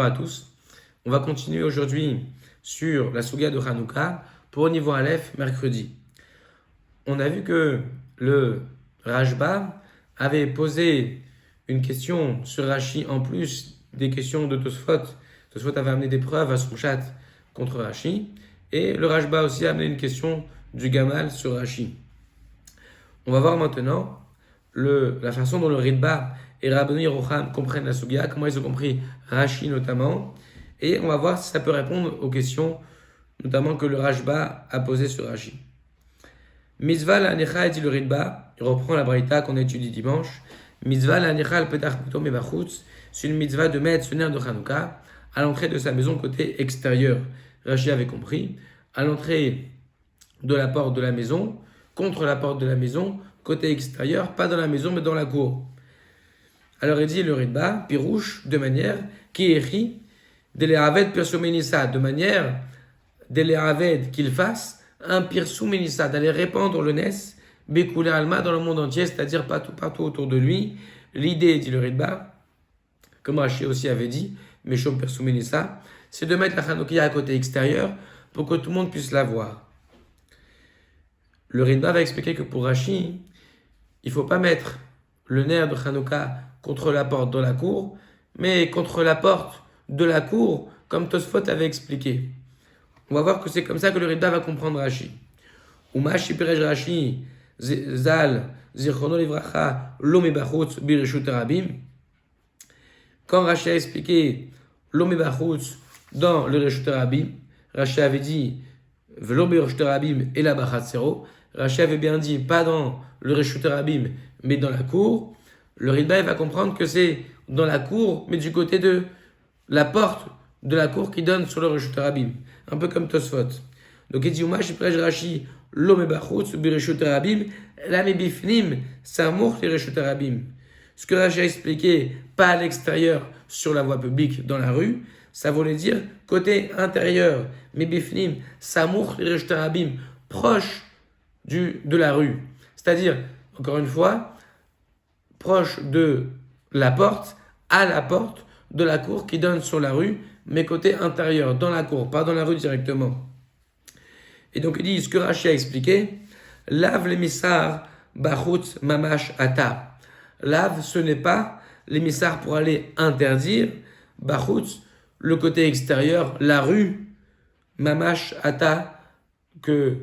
à tous. On va continuer aujourd'hui sur la Souga de Hanouka pour au niveau Aleph mercredi. On a vu que le Rajba avait posé une question sur Rashi en plus des questions de Tosfot. Tosfot avait amené des preuves à son chat contre Rashi. Et le Rajba aussi a amené une question du Gamal sur Rashi. On va voir maintenant la façon dont le Ritba et Rabbeinu Yeroham comprennent la Souga, comment ils ont compris Rashi notamment. Et on va voir si ça peut répondre aux questions notamment que le Rajba a posées sur Rashi. Mitzvah l'anicha dit le Ritba, il reprend la braïta qu'on a étudiée dimanche. Mitzvah l'anicha al-petach pito mebachutz, c'est une mitzvah de mettre ce nerf de Hanouka à l'entrée de sa maison côté extérieur. Rashi avait compris, à l'entrée de la porte de la maison, contre la porte de la maison, côté extérieur, pas dans la maison mais dans la cour. Alors il dit le Ritba, pirouche, de manière, qui écrit, Deleraved Pirsumenissa, de manière, Deleraved qu'il fasse, un Pirsumenissa, d'aller répandre le Nes, Bekule Alma dans le monde entier, c'est-à-dire partout autour de lui. L'idée, dit le Ritba, comme Rashi aussi avait dit, Meshom Pirsumenissa, c'est de mettre la Hanoukia à côté extérieur pour que tout le monde puisse la voir. Le Ritba va expliquer que pour Rashi, il ne faut pas mettre le nerf de Hanouka contre la porte de la cour, mais contre la porte de la cour, comme Tosfot avait expliqué. On va voir que c'est comme ça que le Ritba va comprendre Rashi. Umashi Perej Rashi, Zal, Zichrono Livracha, Lome Bachutz, Bireshut Rabim. Quand Rashi a expliqué Lome Bachutz dans le Reshut Rabim, Rashi avait dit Velo Bireshut Rabim et la Bachatzero. Rashi avait bien dit pas dans le Reshut Rabim, mais dans la cour. Le Ritba va comprendre que c'est dans la cour, mais du côté de la porte de la cour qui donne sur le Reshut Rabim. Un peu comme Tosfot. Donc il dit Umash Prej Rashi Lo Mebachutz Bireshut Rabim La Mebifnim Samour les Reshut Rabim. Ce que Rashi a expliqué, pas à l'extérieur sur la voie publique dans la rue, ça voulait dire côté intérieur, Mebifnim Samour les Reshut Rabim, proche de la rue. C'est-à-dire, encore une fois, proche de la porte, à la porte de la cour qui donne sur la rue, mais côté intérieur, dans la cour, pas dans la rue directement. Et donc il dit, ce que Rashi a expliqué, lave l'émissar bachutz mamash ata. Lave, ce n'est pas l'émissar pour aller interdire, bachutz, le côté extérieur, la rue, mamash ata, que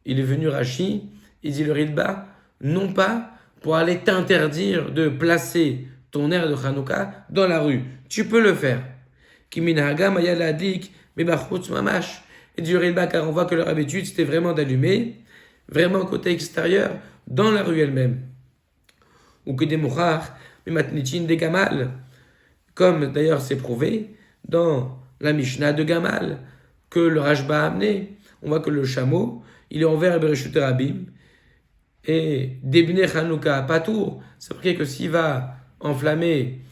il est venu Rashi, il dit le Ritba, non pas pour aller t'interdire de placer ton air de Hanouka dans la rue. Tu peux le faire. Kiminhaga mayaladik mebachutz mamash. Et du Ritba, car on voit que leur habitude c'était vraiment d'allumer, vraiment côté extérieur, dans la rue elle-même. Ou que des mouchar, mematnichin des gamal, comme d'ailleurs c'est prouvé dans la Mishnah de Gamal, que le Rajba a amené. On voit que le chameau, il est envers Bereshut Rabim, et Debne Hanouka Patour, c'est marqué que s'il va enflammer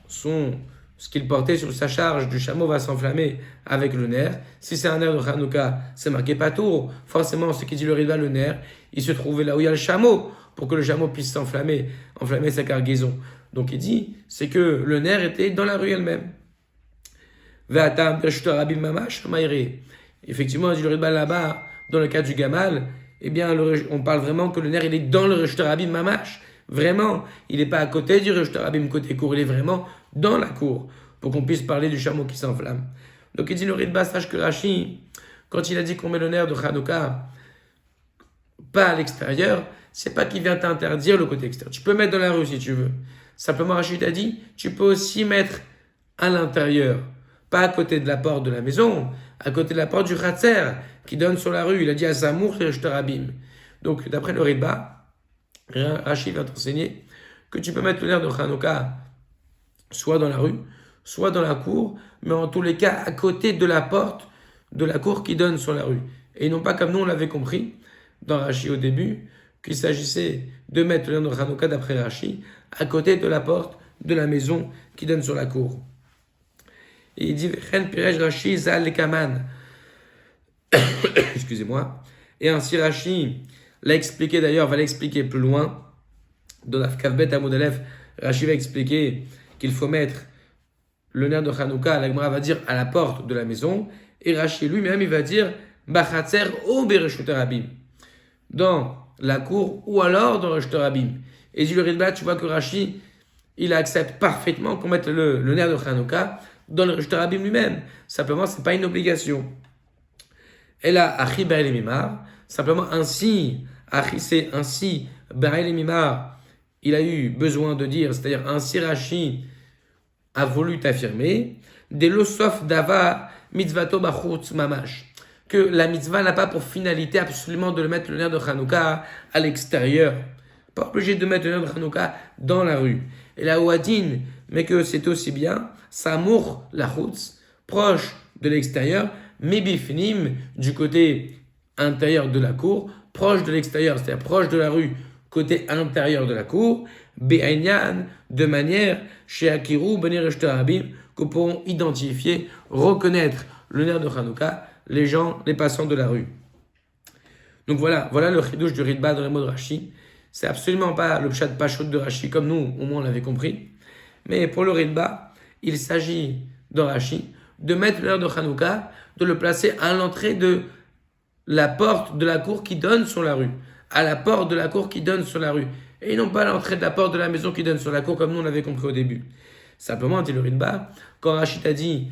ce qu'il portait sur sa charge du chameau va s'enflammer avec le nerf. Si c'est un nerf de Hanouka, c'est marqué Patour. Forcément, ce qui dit le Ritba, le nerf, il se trouvait là où il y a le chameau, pour que le chameau puisse s'enflammer, enflammer sa cargaison. Donc il dit, c'est que le nerf était dans la rue elle-même. Ve'atam Bereshut Rabim Mamash Maïré. Effectivement, il dit le Ritba là-bas, dans le cas du Gamal, eh bien, on parle vraiment que le nerf, il est dans le Reshut Rabim Mamash. Vraiment, il n'est pas à côté du Reshut Rabim côté cour, il est vraiment dans la cour, pour qu'on puisse parler du chameau qui s'enflamme. Donc il dit le Ritba, sache que Rashi, quand il a dit qu'on met le nerf de Hanouka pas à l'extérieur, c'est pas qu'il vient t'interdire le côté extérieur. Tu peux mettre dans la rue si tu veux. Simplement, Rashi t'a dit, tu peux aussi mettre à l'intérieur, pas à côté de la porte de la maison, à côté de la porte du Khatser, qui donne sur la rue. Il a dit à Samour et Reshut Rabim. Donc, d'après le Ritba, Rashi va t'enseigner que tu peux mettre le nerf de Hanouka soit dans la rue, soit dans la cour, mais en tous les cas à côté de la porte de la cour qui donne sur la rue. Et non pas comme nous on l'avait compris dans Rashi au début, qu'il s'agissait de mettre le nerf de Hanouka d'après Rashi à côté de la porte de la maison qui donne sur la cour. Et il dit Vechen Pirej Rashi Zal Kaman. Excusez-moi. Et ainsi Rashi l'a expliqué d'ailleurs, va l'expliquer plus loin. Dans la Kavbet Amud Aleph, Rashi va expliquer qu'il faut mettre le nerf de Hanouka, la Gemara va dire à la porte de la maison, et Rashi lui-même, il va dire Bachatzer ou Bereshut Rabim, dans la cour ou alors dans Reshut Rabim. Et dit le Ritba, tu vois que Rashi, il accepte parfaitement qu'on mette le nerf de Hanouka dans le Reshut Rabim lui-même. Simplement, ce n'est pas une obligation. Et là, Achi Be'el Mimar, simplement ainsi, Achi c'est ainsi, Be'el Mimar, il a eu besoin de dire, c'est-à-dire ainsi Rashi a voulu t'affirmer, des losof dava mitzvato bachutz mamash, que la mitzvah n'a pas pour finalité absolument de le mettre le nerf de Hanouka à l'extérieur. Pas obligé de mettre le nerf de Hanouka dans la rue. Et la Ouadine, mais que c'est aussi bien, Samour la chutz, proche de l'extérieur, mais bifnim, du côté intérieur de la cour, proche de l'extérieur, c'est-à-dire proche de la rue, côté intérieur de la cour, be'ainyan, de manière, chez Akiru, Beni Reshut Rabim, que pourront identifier, reconnaître le nerf de Hanouka, les gens, les passants de la rue. Donc voilà le chidouche du Ritba dans les mots de Rashi. C'est absolument pas le pshat pashut de Rashi, comme nous, au moins on l'avait compris. Mais pour le Ritba, il s'agit de Rashi de mettre le nerf de Hanouka, de le placer à l'entrée de la porte de la cour qui donne sur la rue. À la porte de la cour qui donne sur la rue. Et non pas à l'entrée de la porte de la maison qui donne sur la cour, comme nous on l'avait compris au début. Simplement, dit le Ritba, quand Rachid a dit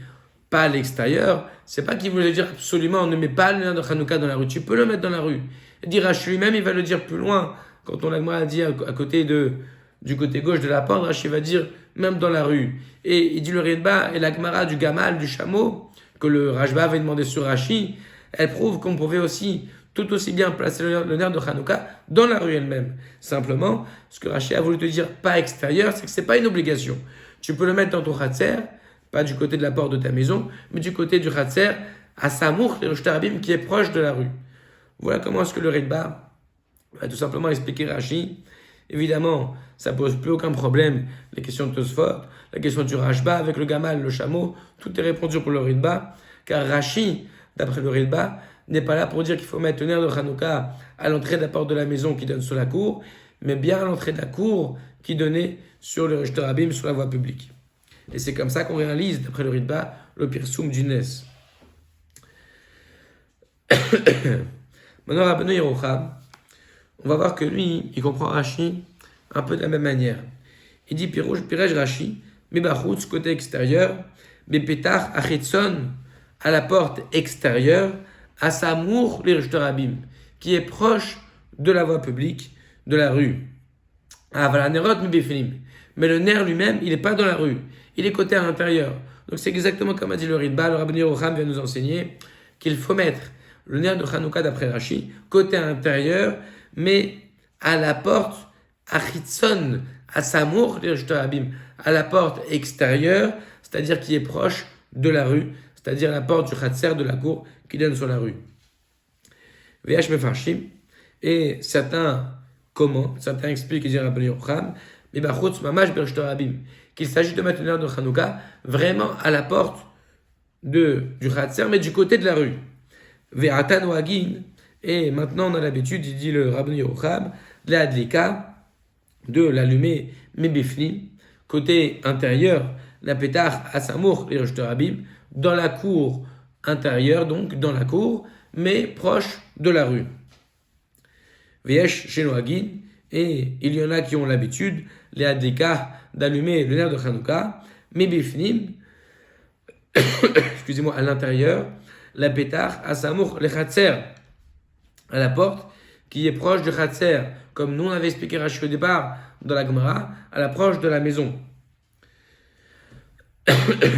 pas à l'extérieur, c'est pas qu'il voulait dire absolument on ne met pas le nerf de Hanouka dans la rue. Tu peux le mettre dans la rue. Et dire Rachid lui-même, il va le dire plus loin. Quand on a dit à côté du côté gauche de la porte, Rachid va dire même dans la rue. Et il dit le Ritba et la Gemara du gamal, du chameau, que le Rajba avait demandé sur Rachid, elle prouve qu'on pouvait aussi tout aussi bien placer le nerf de Hanouka dans la rue elle-même. Simplement, ce que Rashi a voulu te dire pas extérieur, c'est que c'est pas une obligation. Tu peux le mettre dans ton Khatser, pas du côté de la porte de ta maison, mais du côté du Khatser, à Samour, le Reshut Rabim, qui est proche de la rue. Voilà comment est-ce que le Ritba va tout simplement expliquer Rashi. Évidemment, ça pose plus aucun problème. Les questions de Tosfot, la question du Rajba avec le Gamal, le chameau, tout est répondu pour le Ritba, car Rashi, d'après le Ritba, n'est pas là pour dire qu'il faut mettre le nerf de Hanouka à l'entrée de la porte de la maison qui donne sur la cour, mais bien à l'entrée de la cour qui donnait sur le Reshut Rabim, sur la voie publique. Et c'est comme ça qu'on réalise, d'après le Ritba, le Pirsoum du Nes. Maintenant, Rabbeinu Yerucham, on va voir que lui, il comprend Rashi un peu de la même manière. Il dit Pirej Rashi, Mebachutz, côté extérieur, Bepetar Achitson, à la porte extérieure, à Samour, le Reshut Rabim, qui est proche de la voie publique, de la rue. Mais le nerf lui-même, il n'est pas dans la rue, il est côté à l'intérieur. Donc c'est exactement comme a dit le Ritba, le Rabbeinu Yerucham vient nous enseigner qu'il faut mettre le nerf de Hanouka d'après Rashi, côté intérieur, mais à la porte, à Chitzon, à Samour, le Reshut Rabim, à la porte extérieure, c'est-à-dire qui est proche de la rue, c'est-à-dire la porte du Khatser de la cour qui donne sur la rue. Ve'yesh mefarshim, et certains expliquent, disent Rabbeinu Yerucham, mais bachutz mamash bereshut Rabim, qu'il s'agit de mettre le nerf de Hanouka vraiment à la porte du Khatser, mais du côté de la rue. Ve'atan wagin, et maintenant on a l'habitude, il dit le Rabbeinu Yerucham, de la adlika, de l'allumer mebifnim, côté intérieur, la pétard à Samour, le Reshut Rabim, dans la cour intérieure, donc dans la cour, mais proche de la rue. Veyesh chez Noagin, et il y en a qui ont l'habitude, les adlika, d'allumer le nerf de Hanouka, mais bifnim, excusez-moi, à l'intérieur, la pétard à Samour, le Khatser, à la porte, qui est proche du Khatser, comme nous on avait expliqué Rashi au départ dans la Gemara, à l'approche de la maison,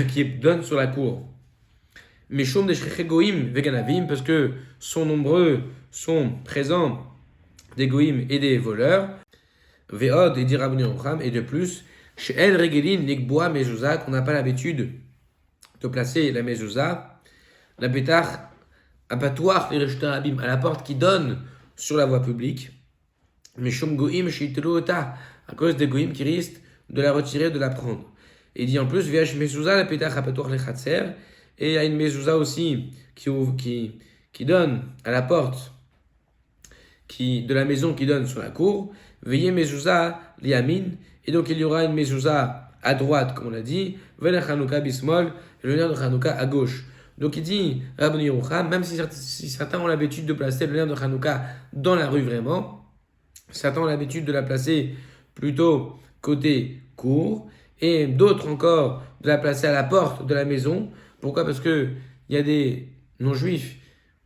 qui donne sur la cour. Meshum de Shechech Goïm Veganavim, parce que sont présents des Goïm et des voleurs. Ve'od, et dit Rabbeinu Yerucham, et de plus, chez El Regelin, Nikboa Mezouza, qu'on n'a pas l'habitude de placer la Mezouza, la Bétar, abattoir, les Reshut Rabim, à la porte qui donne sur la voie publique. Meshum Goïm Shitruota, à cause des Goïm qui risquent de la retirer, de la prendre. Et il dit en plus, Ve'ash Mezouza, la Bétar, abattoir les Khatser. Et il y a une mezouza aussi qui donne à la porte de la maison qui donne sur la cour. Veillez mezouza liamin. Et donc il y aura une mezouza à droite, comme on l'a dit, Vel Hanouka bismol, et le nerf de Hanouka à gauche. Donc il dit, Rabbi Yerucham, même si certains ont l'habitude de placer le nerf de Hanouka dans la rue vraiment, certains ont l'habitude de la placer plutôt côté cour, et d'autres encore de la placer à la porte de la maison. Pourquoi? Parce que il y a des non-juifs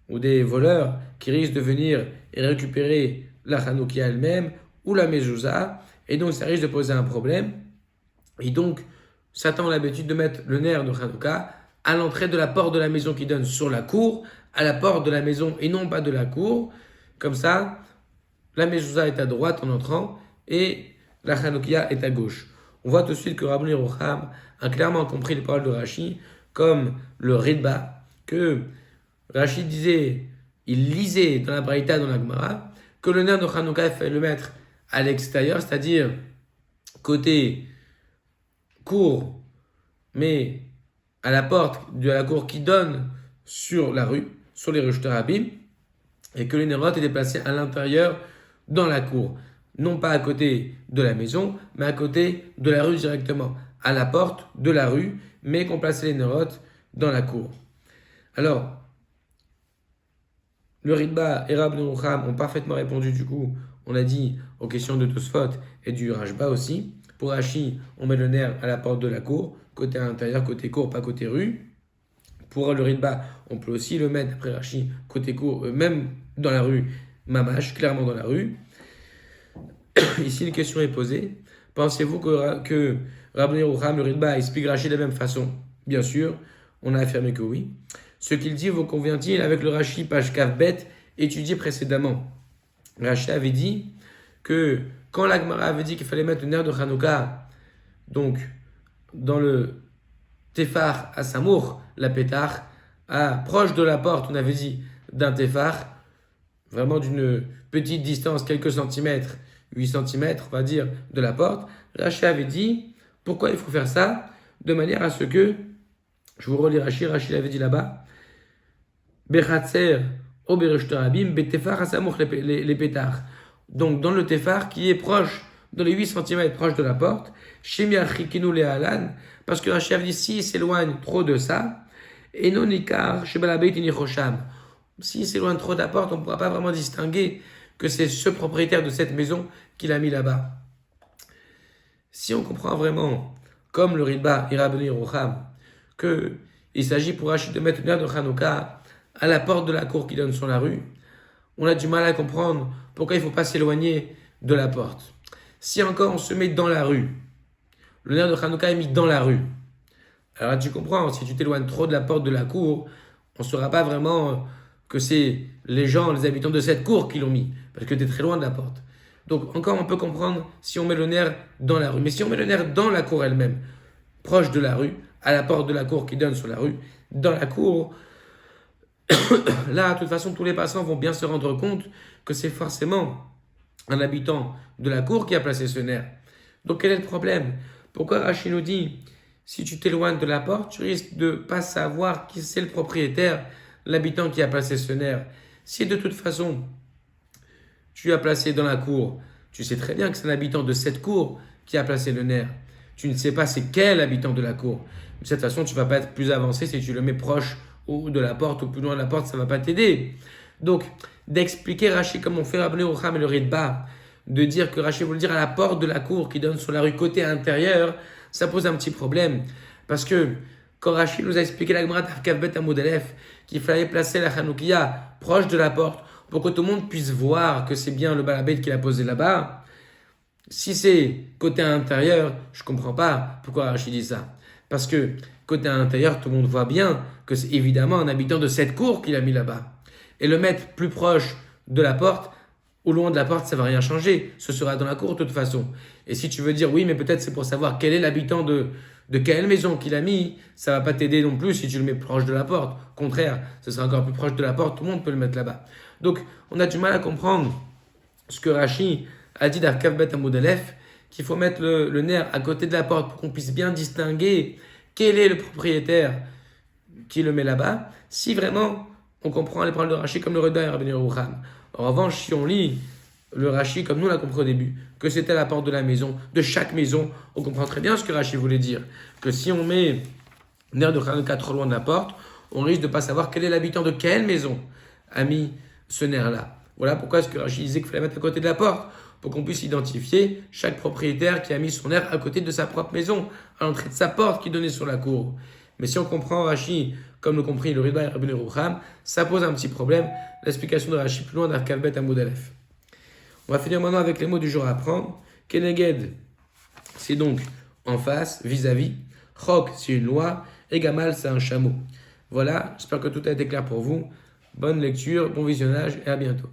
ou des voleurs qui risquent de venir et récupérer la Hanoukia elle-même ou la mezouza, et donc ça risque de poser un problème. Et donc, Satan a l'habitude de mettre le nerf de Hanouka à l'entrée de la porte de la maison qui donne sur la cour, à la porte de la maison et non pas de la cour. Comme ça, la mezouza est à droite en entrant et la Hanoukia est à gauche. On voit tout de suite que Rabbi Yerucham a clairement compris les paroles de Rashi comme le Ritba, que Rashi disait, il lisait dans la Braïta, dans la Gemara, que le nerf de Hanouka, il fallait le mettre à l'extérieur, c'est-à-dire côté cour, mais à la porte de la cour qui donne sur la rue, sur les rues Rabim, et que les nérotes étaient placés à l'intérieur dans la cour, non pas à côté de la maison, mais à côté de la rue directement, à la porte de la rue, mais qu'on plaçait les nérotes dans la cour. Alors, le Ritba et Rabbi Yerucham ont parfaitement répondu, du coup, on a dit, aux questions de Tosfot et du Rashba aussi. Pour Rashi, on met le nerf à la porte de la cour, côté intérieur, côté cour, pas côté rue. Pour le Ritba, on peut aussi le mettre, après Rashi, côté cour, même dans la rue, mamash, clairement dans la rue. Ici, une question est posée. Pensez-vous que Rabbi Yerucham, le Ritba, explique Rashi de la même façon? Bien sûr, on a affirmé que oui. Ce qu'il dit vous convient-il avec le Rashi, page Kavbet, étudié précédemment? Rashi avait dit que quand la Gemara avait dit qu'il fallait mettre le nerf de Hanouka, donc dans le Tefar à Samour, la pétard, proche de la porte, on avait dit d'un Tefar, vraiment d'une petite distance, quelques centimètres, 8 centimètres, on va dire, de la porte, Rashi avait dit pourquoi il faut faire ça, de manière à ce que, je vous relis Rashi l'avait dit là-bas, Bechatzer au Bereshtarabim, Betefar à Samour, les pétards. Donc dans le Tefar qui est proche, dans les 8 cm proche de la porte, Shemiachikinu le Alan, parce que Rashi avait dit s'il s'éloigne trop de ça, et non ikar, Shebalabeit inichosham. S'il s'éloigne trop de la porte, on ne pourra pas vraiment distinguer que c'est ce propriétaire de cette maison qui l'a mis là-bas. Si on comprend vraiment, comme le Ritba et Rabbi Yerucham, qu'il s'agit pour Rashi de mettre le nerf de Hanouka à la porte de la cour qui donne sur la rue, on a du mal à comprendre pourquoi il ne faut pas s'éloigner de la porte. Si encore on se met dans la rue, le nerf de Hanouka est mis dans la rue. Alors là, tu comprends, si tu t'éloignes trop de la porte de la cour, on ne saura pas vraiment que c'est les gens, les habitants de cette cour qui l'ont mis, parce que tu es très loin de la porte. Donc encore on peut comprendre si on met le nerf dans la rue. Mais si on met le nerf dans la cour elle-même, proche de la rue, à la porte de la cour qui donne sur la rue, dans la cour, là, de toute façon, tous les passants vont bien se rendre compte que c'est forcément un habitant de la cour qui a placé ce nerf. Donc quel est le problème? Pourquoi Rashi nous dit, si tu t'éloignes de la porte, tu risques de ne pas savoir qui c'est le propriétaire, l'habitant qui a placé ce nerf. Si de toute façon, tu as placé dans la cour, tu sais très bien que c'est un habitant de cette cour qui a placé le nerf. Tu ne sais pas c'est quel habitant de la cour. De cette façon, tu ne vas pas être plus avancé si tu le mets proche ou de la porte ou plus loin de la porte, ça ne va pas t'aider. Donc, d'expliquer Rashi comme on fait Rabbi Yerucham et le Ritba, de dire que Rashi veut le dire à la porte de la cour qui donne sur la rue côté intérieur, ça pose un petit problème. Parce que quand Rashi nous a expliqué la Gemara Kavbet Amud Aleph qu'il fallait placer la Hanoukia proche de la porte pour que tout le monde puisse voir que c'est bien le balabet qu'il a posé là-bas, si c'est côté intérieur, je ne comprends pas pourquoi Rashi dit ça. Parce que côté intérieur, tout le monde voit bien que c'est évidemment un habitant de cette cour qu'il a mis là-bas. Et le mettre plus proche de la porte, ou loin de la porte, ça ne va rien changer. Ce sera dans la cour de toute façon. Et si tu veux dire oui, mais peut-être c'est pour savoir quel est l'habitant de quelle maison qu'il a mis, ça ne va pas t'aider non plus si tu le mets proche de la porte. Au contraire, ce sera encore plus proche de la porte, tout le monde peut le mettre là-bas. Donc, on a du mal à comprendre ce que Rashi a dit dans Kavbet Amud Aleph, qu'il faut mettre le nerf à côté de la porte pour qu'on puisse bien distinguer quel est le propriétaire qui le met là-bas, si vraiment on comprend les paroles de Rashi comme le Ritba et Rabbi Yerucham. En revanche, si on lit le Rashi, comme nous on l'a compris au début, que c'était la porte de la maison, de chaque maison, on comprend très bien ce que Rashi voulait dire. Que si on met l'air de Hanouka trop loin de la porte, on risque de ne pas savoir quel est l'habitant de quelle maison a mis ce nerf-là. Voilà pourquoi est-ce que Rashi disait qu'il fallait mettre à côté de la porte, pour qu'on puisse identifier chaque propriétaire qui a mis son nerf à côté de sa propre maison, à l'entrée de sa porte qui donnait sur la cour. Mais si on comprend Rashi, comme le compris le Ridba et Rabbi Yerucham, ça pose un petit problème. L'explication de Rashi plus loin d'Arkavbet à Moudalef. On va finir maintenant avec les mots du jour à apprendre. Keneged, c'est donc en face, vis-à-vis. Chok, c'est une loi. Et Gamal, c'est un chameau. Voilà, j'espère que tout a été clair pour vous. Bonne lecture, bon visionnage et à bientôt.